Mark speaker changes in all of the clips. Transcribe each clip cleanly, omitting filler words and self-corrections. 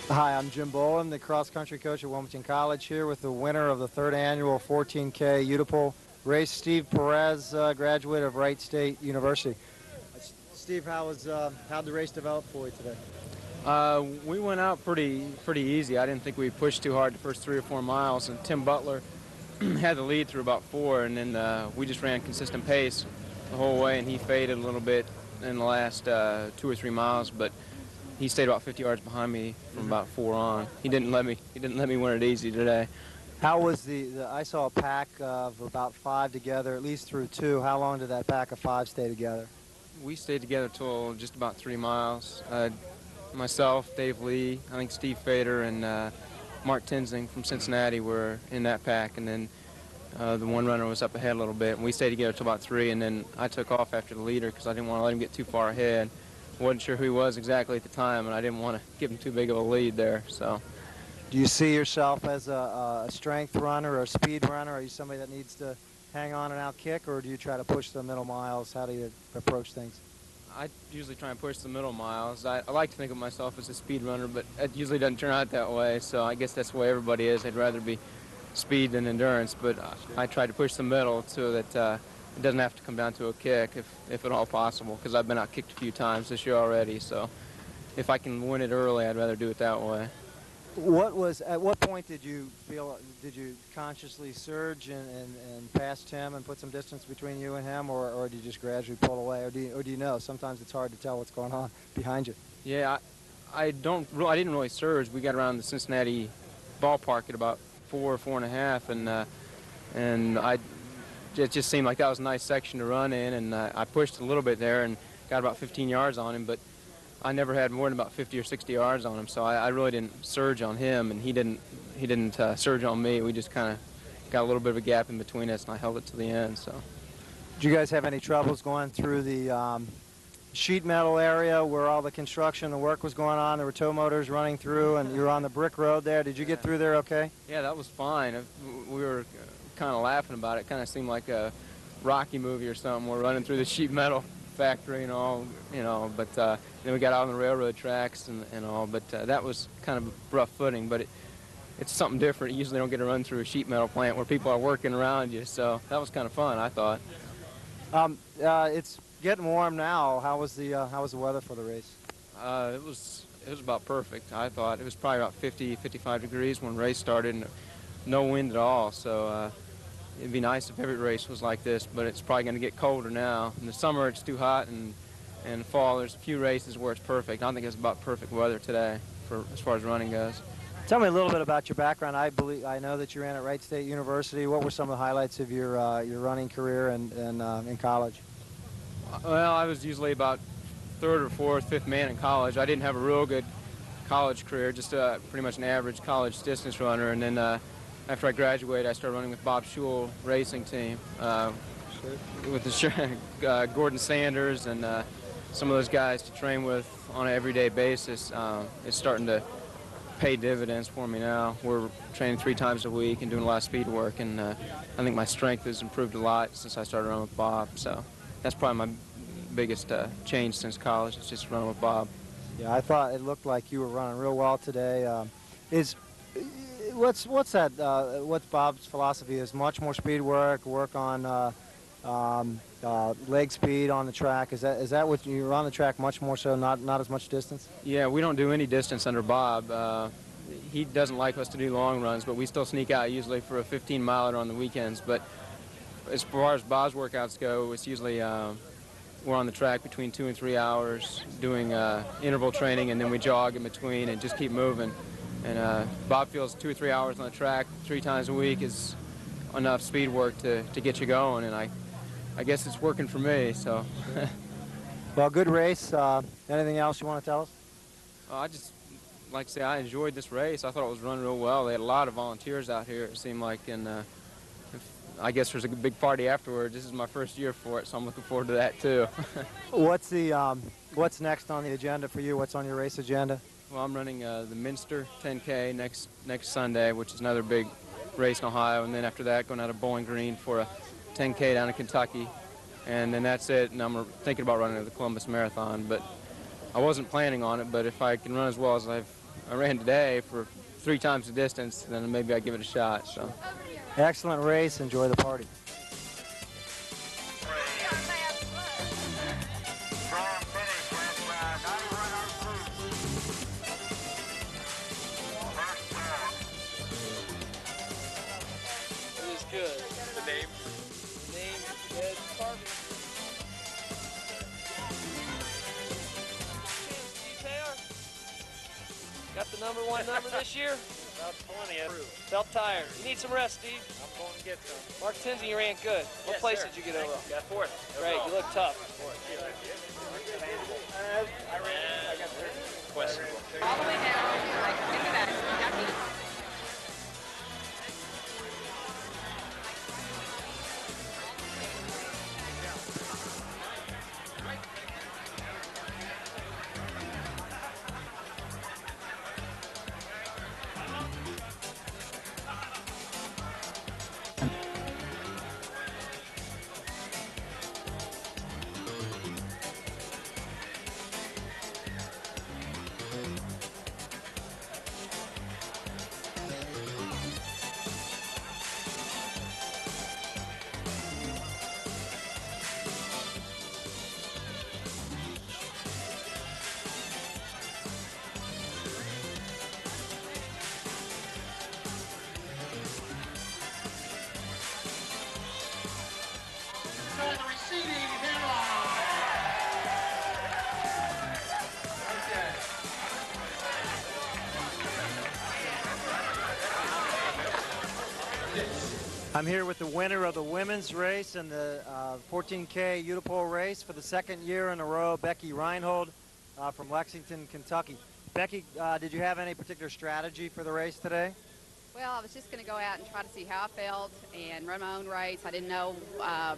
Speaker 1: Hi, I'm Jim Boland, the cross-country coach at Wilmington College, here with the winner of the third annual 14K Utapole race, Steve Perez, graduate of Wright State University. Steve, how'd the race develop for you today?
Speaker 2: We went out pretty easy. I didn't think we pushed too hard the first 3 or 4 miles, and Tim Butler had the lead through about 4, and then we just ran consistent pace the whole way, and he faded a little bit in the last 2 or 3 miles, but he stayed about 50 yards behind me from about 4 on. He didn't let me win it easy today.
Speaker 1: How was I saw a pack of about 5 together, at least through 2. How long did that pack of 5 stay together?
Speaker 2: We stayed together till just about 3 miles. Myself, Dave Lee, I think Steve Fader, and Mark Tenzing from Cincinnati were in that pack, and then the one runner was up ahead a little bit, and we stayed together till about 3, and then I took off after the leader because I didn't want to let him get too far ahead. Wasn't sure who he was exactly at the time, and I didn't want to give him too big of a lead there. So,
Speaker 1: do you see yourself as a strength runner or a speed runner? Are you somebody that needs to hang on and out kick, or do you try to push the middle miles? How do you approach things?
Speaker 2: I usually try and push the middle miles. I like to think of myself as a speed runner, but it usually doesn't turn out that way, so I guess that's the way everybody is. I'd rather be speed than endurance, but I try to push the middle so that it doesn't have to come down to a kick, if at all possible, because I've been out kicked a few times this year already, so if I can win it early, I'd rather do it that way.
Speaker 1: At what point did you consciously surge and pass Tim and put some distance between you and him, or did you just gradually pull away, or do you know? Sometimes it's hard to tell what's going on behind you.
Speaker 2: Yeah, I didn't really surge. We got around the Cincinnati ballpark at about 4 or 4.5, and it just seemed like that was a nice section to run in, and I pushed a little bit there and got about 15 yards on him, but I never had more than about 50 or 60 yards on him, so I really didn't surge on him, and he didn't surge on me. We just kind of got a little bit of a gap in between us, and I held it to the end. So,
Speaker 1: did you guys have any troubles going through the sheet metal area where all the construction, the work was going on? There were tow motors running through, and you were on the brick road there. Did you get through there okay?
Speaker 2: Yeah, that was fine. We were kind of laughing about it. Kind of seemed like a Rocky movie or something. We're running through the sheet metal factory and all, but then we got out on the railroad tracks and all, but that was kind of rough footing, but it's something different. You usually don't get to run through a sheet metal plant where people are working around you, so that was kind of fun, I thought.
Speaker 1: It's getting warm now. How was the weather for the race?
Speaker 2: It was about perfect. I thought it was probably about 50, 55 degrees when the race started, and no wind at all, so it'd be nice if every race was like this, but it's probably going to get colder now. In the summer, it's too hot, and in the fall, there's a few races where it's perfect. I think it's about perfect weather today as far as running goes.
Speaker 1: Tell me a little bit about your background. I know that you ran at Wright State University. What were some of the highlights of your running career and in college?
Speaker 2: Well, I was usually about 3rd or 4th, 5th man in college. I didn't have a real good college career, just pretty much an average college distance runner, and then after I graduated, I started running with Bob Schewel racing team, with the Gordon Sanders and some of those guys to train with on an everyday basis. It's starting to pay dividends for me now. We're training 3 times a week and doing a lot of speed work, and I think my strength has improved a lot since I started running with Bob. So that's probably my biggest change since college. It's just running with Bob.
Speaker 1: Yeah, I thought it looked like you were running real well today. What's Bob's philosophy? Is much more speed work on leg speed on the track? Is that what you're on the track much more so, not as much distance?
Speaker 2: Yeah, we don't do any distance under Bob. He doesn't like us to do long runs, but we still sneak out usually for a 15-miler on the weekends. But as far as Bob's workouts go, it's usually we're on the track between 2 and 3 hours doing interval training, and then we jog in between and just keep moving. And Bob feels 2 or 3 hours on the track 3 times a week is enough speed work to get you going, and I guess it's working for me. So,
Speaker 1: well, good race. Anything else you want to tell us?
Speaker 2: I just like to say I enjoyed this race. I thought it was running real well. They had a lot of volunteers out here, it seemed like, and I guess there's a big party afterwards. This is my first year for it, so I'm looking forward to that too.
Speaker 1: What's next on the agenda for you? What's on your race agenda?
Speaker 2: Well, I'm running the Minster 10K next Sunday, which is another big race in Ohio, and then after that, going out to Bowling Green for a 10K down in Kentucky, and then that's it. And I'm thinking about running the Columbus Marathon, but I wasn't planning on it, but if I can run as well as I ran today for 3 times the distance, then maybe I'd give it a shot. So.
Speaker 1: Excellent race. Enjoy the party.
Speaker 3: Good. The name? The name is Carvey. Steve Taylor. Got the #1 number this year?
Speaker 4: About 20th.
Speaker 3: Felt tired. You need some rest, Steve.
Speaker 4: I'm going to get some.
Speaker 3: Mark Tinsey, you ran good. What
Speaker 4: Yes,
Speaker 3: place
Speaker 4: sir.
Speaker 3: did you get over?
Speaker 4: Got 4th.
Speaker 3: Great, you look tough.
Speaker 4: I got 3rd. Questionable.
Speaker 5: All the way down, like, think of that, Kentucky.
Speaker 1: I'm here with the winner of the women's race and the 14K Utapole race for the 2nd year in a row, Becky Reinhold from Lexington, Kentucky. Becky, did you have any particular strategy for the race today?
Speaker 5: Well, I was just going to go out and try to see how I felt and run my own race. I didn't know, I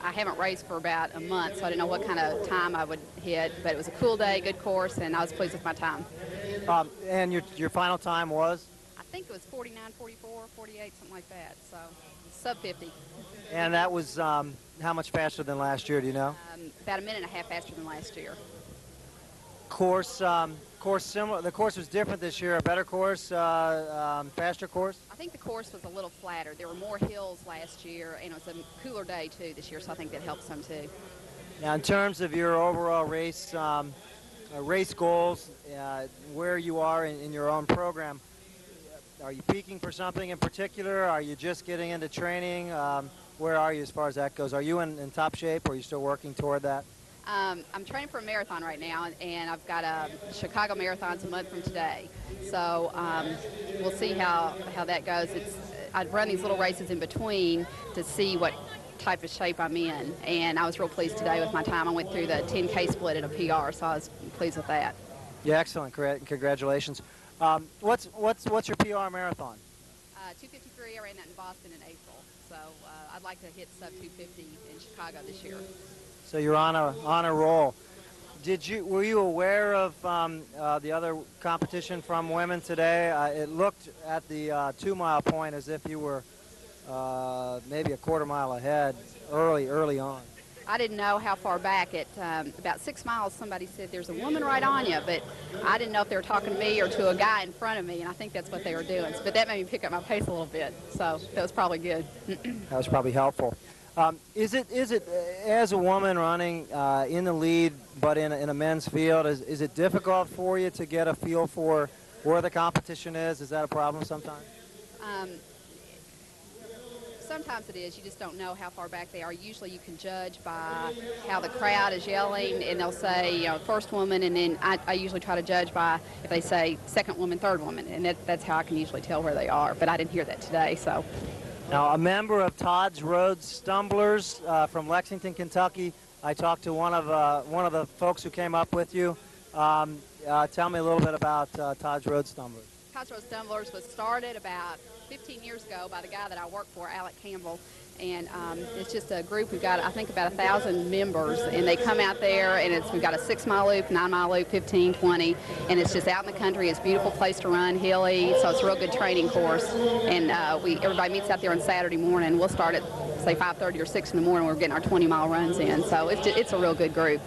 Speaker 5: haven't raced for about a month, so I didn't know what kind of time I would hit, but it was a cool day, good course, and I was pleased with my time.
Speaker 1: And your final time was?
Speaker 5: I think it was 49, 44, 48, something like that, so sub 50.
Speaker 1: And that was how much faster than last year, do you know?
Speaker 5: About a minute and a half faster than last year.
Speaker 1: Course similar. The course was different this year. A better course, faster course.
Speaker 5: I think the course was a little flatter. There were more hills last year, and it was a cooler day too this year, so I think that helped some too.
Speaker 1: Now, in terms of your overall race race goals, where you are in your own program, are you peaking for something in particular? Are you just getting into training? Where are you as far as that goes? Are you in top shape, or are you still working toward that?
Speaker 5: I'm training for a marathon right now, and I've got a Chicago Marathon's a month from today. So we'll see how that goes. I'd run these little races in between to see what type of shape I'm in, and I was real pleased today with my time. I went through the 10K split at a PR, so I was pleased with that.
Speaker 1: Yeah, excellent. Congratulations. What's your PR marathon?
Speaker 5: 253. I ran that in Boston in April, so I'd like to hit sub 250 in Chicago this year.
Speaker 1: So you're on a roll. Were you aware of the other competition from women today? It looked at the 2-mile point as if you were maybe a quarter mile ahead early on.
Speaker 5: I didn't know how far back. At about 6 miles, somebody said, "There's a woman right on you," but I didn't know if they were talking to me or to a guy in front of me, and I think that's what they were doing. But that made me pick up my pace a little bit, so that was probably good.
Speaker 1: That was probably helpful. Is it as a woman running in the lead, but in a men's field, is it difficult for you to get a feel for where the competition is? Is that a problem sometimes?
Speaker 5: Sometimes it is. You just don't know how far back they are. Usually you can judge by how the crowd is yelling, and they'll say, you know, first woman, and then I usually try to judge by if they say second woman, third woman, and that's how I can usually tell where they are. But I didn't hear that today, so.
Speaker 1: Now, a member of Todd's Road Stumblers from Lexington, Kentucky. I talked to one of the folks who came up with you. Tell me a little bit about Todd's Road Stumblers.
Speaker 5: Todd's Road Stumblers was started about 15 years ago by the guy that I work for, Alec Campbell, and it's just a group. We've got, I think, about 1,000 members, and they come out there, and we've got a 6-mile loop, 9-mile loop, 15, 20, and it's just out in the country. It's a beautiful place to run, hilly, so it's a real good training course, and everybody meets out there on Saturday morning. We'll start at, say, 5:30 or 6 in the morning. We're getting our 20-mile runs in, so it's a real good group.